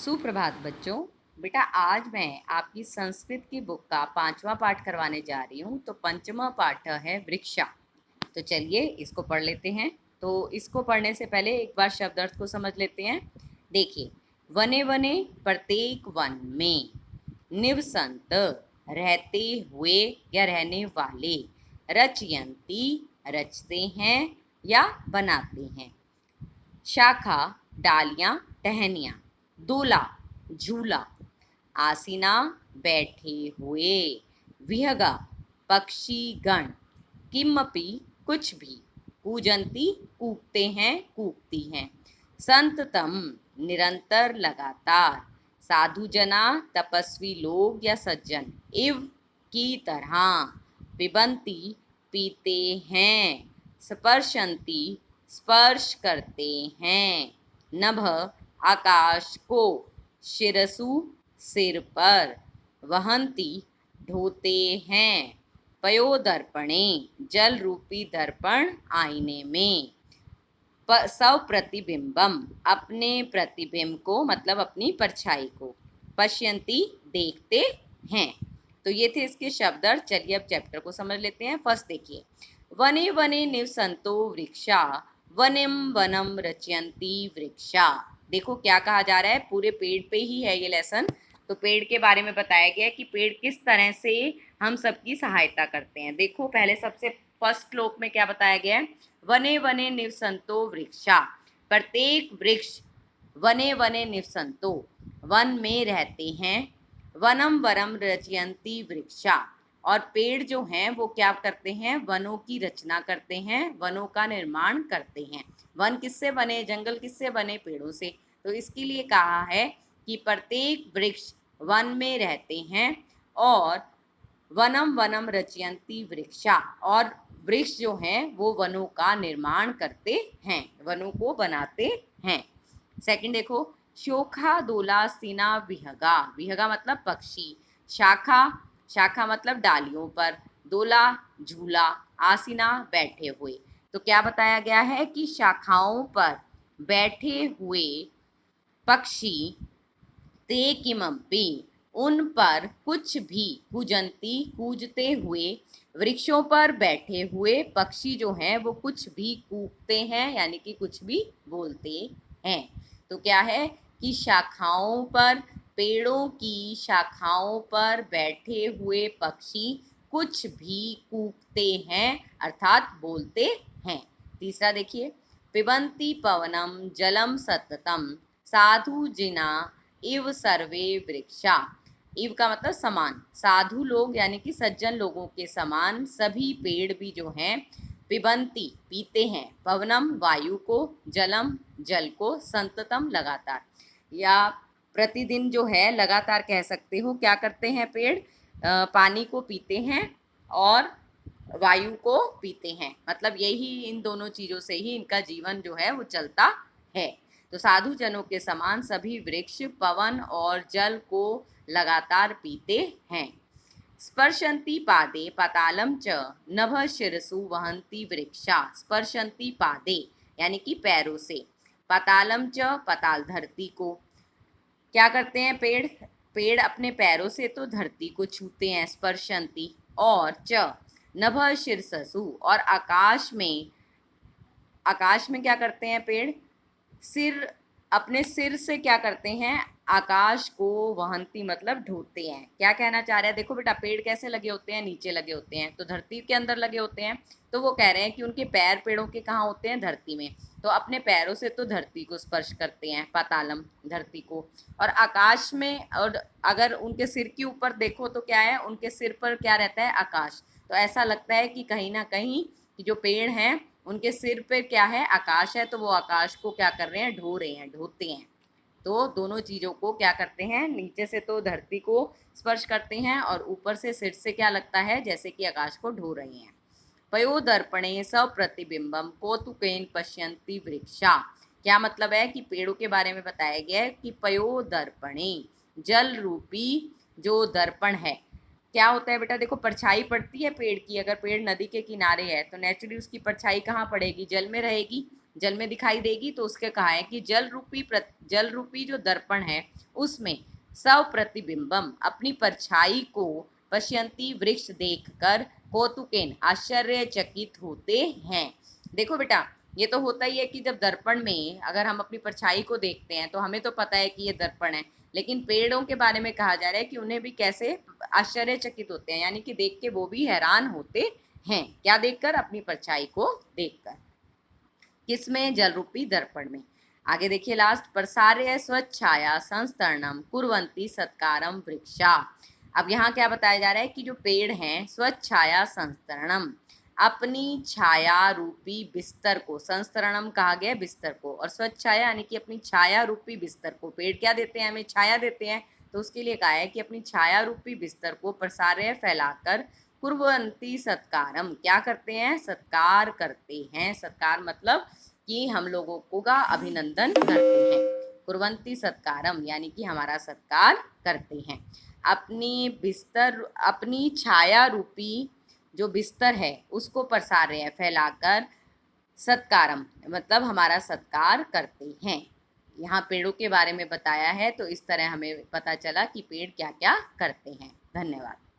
सुप्रभात बच्चों। बेटा आज मैं आपकी संस्कृत की बुक का 5वां पाठ करवाने जा रही हूँ। तो 5वां पाठ है वृक्षा। तो चलिए इसको पढ़ लेते हैं। तो इसको पढ़ने से पहले एक बार शब्द अर्थ को समझ लेते हैं। देखिए, वने वने प्रत्येक वन में, निवसंत रहते हुए या रहने वाले, रचयंती रचते हैं या बनाते हैं, शाखा डालियां टहनियां, दोला झूला, आसीना बैठे हुए, विहगा पक्षी गण, किमपि कुछ भी, कूजंती कूकते हैं कूकती हैं, संततम निरंतर लगातार, साधु जना तपस्वी लोग या सज्जन, इव की तरह, पिबंती पीते हैं, स्पर्शंती स्पर्श करते हैं, नभ आकाश को, शिरसु सिर पर, वहंती ढोते हैं, पयोदर्पणे जल रूपी दर्पण आईने में, सव प्रतिबिंबम अपने प्रतिबिंब को मतलब अपनी परछाई को, पश्यंती देखते हैं। तो ये थे इसके शब्द अर्थ। चलिए अब चैप्टर को समझ लेते हैं। फर्स्ट देखिए, वने वने निवसंतो वृक्षा, वनिम वनम रचयंती वृक्षा। देखो क्या कहा जा रहा है, पूरे पेड़ पे ही है ये लेसन। तो पेड़ के बारे में बताया गया है कि पेड़ किस तरह से हम सबकी सहायता करते हैं। देखो पहले सबसे फर्स्ट श्लोक में क्या बताया गया है, वने वने निवसंतो वृक्षा, प्रत्येक वृक्ष वने वने निवसंतो वन में रहते हैं, वनम वरम रचयंती वृक्षा, और पेड़ जो हैं वो क्या करते हैं, वनों की रचना करते हैं, वनों का निर्माण करते हैं। वन किससे बने, जंगल किससे बने, पेड़ों से। तो इसके लिए कहा है कि प्रत्येक वृक्ष वन में रहते हैं और वनम वनम रचयंती वृक्षा, और वृक्ष जो हैं वो वनों का निर्माण करते हैं, वनों को बनाते हैं। सेकंड देखो, शोखा दोला सीना विहगा, विहगा मतलब पक्षी, शाखा शाखा मतलब डालियों पर, दोला झूला, आसीना बैठे हुए। तो क्या बताया गया है कि शाखाओं पर बैठे हुए पक्षी, ते किमपि उन पर कुछ भी, कूजंती कूजते हुए, वृक्षों पर बैठे हुए पक्षी जो हैं वो कुछ भी कूकते हैं, यानी कि कुछ भी बोलते हैं। तो क्या है कि शाखाओं पर, पेड़ों की शाखाओं पर बैठे हुए पक्षी कुछ भी कूकते हैं अर्थात बोलते हैं। तीसरा देखिए, पिबंती पवनम जलम सततम, साधु जिना इव सर्वे वृक्षा, इव का मतलब समान, साधु लोग यानी कि सज्जन लोगों के समान सभी पेड़ भी जो हैं, पिबंती पीते हैं, पवनम वायु को, जलम जल को, संततम लगातार, या प्रतिदिन जो है लगातार कह सकते हो, क्या करते हैं पेड़, पानी को पीते हैं और वायु को पीते हैं। मतलब यही, इन दोनों चीज़ों से ही इनका जीवन जो है वो चलता है। तो साधु जनों के समान सभी वृक्ष पवन और जल को लगातार पीते हैं। स्पर्शंती पादे पातालम च नभ शिरसु वहंती वृक्षा, स्पर्शंती पादे यानी कि पैरों से, पातालम च पाताल धरती को, क्या करते हैं पेड़, पेड़ अपने पैरों से तो धरती को छूते हैं, स्पर्शंती, और च नभ शीर्षसु, और आकाश में क्या करते हैं पेड़, सिर, अपने सिर से क्या करते हैं, आकाश को, वहंती मतलब ढोते हैं। क्या कहना चाह रहे हैं, देखो बेटा पेड़ कैसे लगे होते हैं, नीचे लगे होते हैं, तो धरती के अंदर लगे होते हैं। तो वो कह रहे हैं कि उनके पैर पेड़ों के कहाँ होते हैं, धरती में। तो अपने पैरों से तो धरती को स्पर्श करते हैं, पातालम धरती को, और आकाश में, और अगर उनके सिर के ऊपर देखो तो क्या है, उनके सिर पर क्या रहता है, आकाश। तो ऐसा लगता है कि कहीं ना कहीं कि जो पेड़ हैं उनके सिर पे क्या है, आकाश है, तो वो आकाश को क्या कर रहे हैं, ढो रहे हैं, ढोते हैं। तो दोनों चीज़ों को क्या करते हैं, नीचे से तो धरती को स्पर्श करते हैं और ऊपर से सिर से क्या लगता है, जैसे कि आकाश को ढो रहे हैं। पयोदर्पणे सप्रतिबिंबम कौतुकेन पश्यन्ति वृक्षा, क्या मतलब है कि पेड़ों के बारे में बताया गया है कि पयोदर्पणे जल रूपी जो दर्पण है, क्या होता है बेटा, देखो परछाई पड़ती है पेड़ की, अगर पेड़ नदी के किनारे है तो नेचुरली उसकी परछाई कहाँ पड़ेगी, जल में रहेगी। जल में दिखाई देगी, तो उसके कहा है कि जल रूपी जो दर्पण है उसमें सव प्रतिबिंबम अपनी परछाई को पश्यंती वृक्ष देखकर कौतुकेन आश्चर्यचकित होते हैं। देखो बेटा, ये तो होता ही है कि जब दर्पण में अगर हम अपनी परछाई को देखते हैं तो हमें तो पता है कि ये दर्पण है, लेकिन पेड़ों के बारे में कहा जा रहा है कि उन्हें भी कैसे आश्चर्यचकित होते हैं, यानी कि देख के वो भी हैरान होते हैं। क्या देखकर? अपनी परछाई को देखकर। किसमें? जल रूपी दर्पण में। आगे देखिए लास्ट, प्रसार्य स्वच्छाया संस्तरणम कुर्वन्ति सत्कारम वृक्षा। अब यहाँ क्या बताया जा रहा है कि जो पेड़ हैं स्वच्छाया संस्तरणम अपनी छाया रूपी बिस्तर को, संस्तरणम कहा गया बिस्तर को, और स्वच्छाया यानी कि अपनी छाया रूपी बिस्तर को, पेड़ क्या देते हैं? हमें छाया देते हैं, तो उसके लिए कहा है कि अपनी छाया रूपी बिस्तर को प्रसार्य फैलाकर कुर्वन्ति सत्कारम, क्या करते हैं? सत्कार करते हैं। सत्कार मतलब कि हम लोगों को का अभिनंदन करते हैं। कुर्वन्ति सत्कारम यानी कि हमारा सत्कार करते हैं। अपनी छाया रूपी जो बिस्तर है उसको प्रसार्य फैलाकर सत्कारम मतलब हमारा सत्कार करते हैं। यहाँ पेड़ों के बारे में बताया है, तो इस तरह हमें पता चला कि पेड़ क्या क्या करते हैं। धन्यवाद।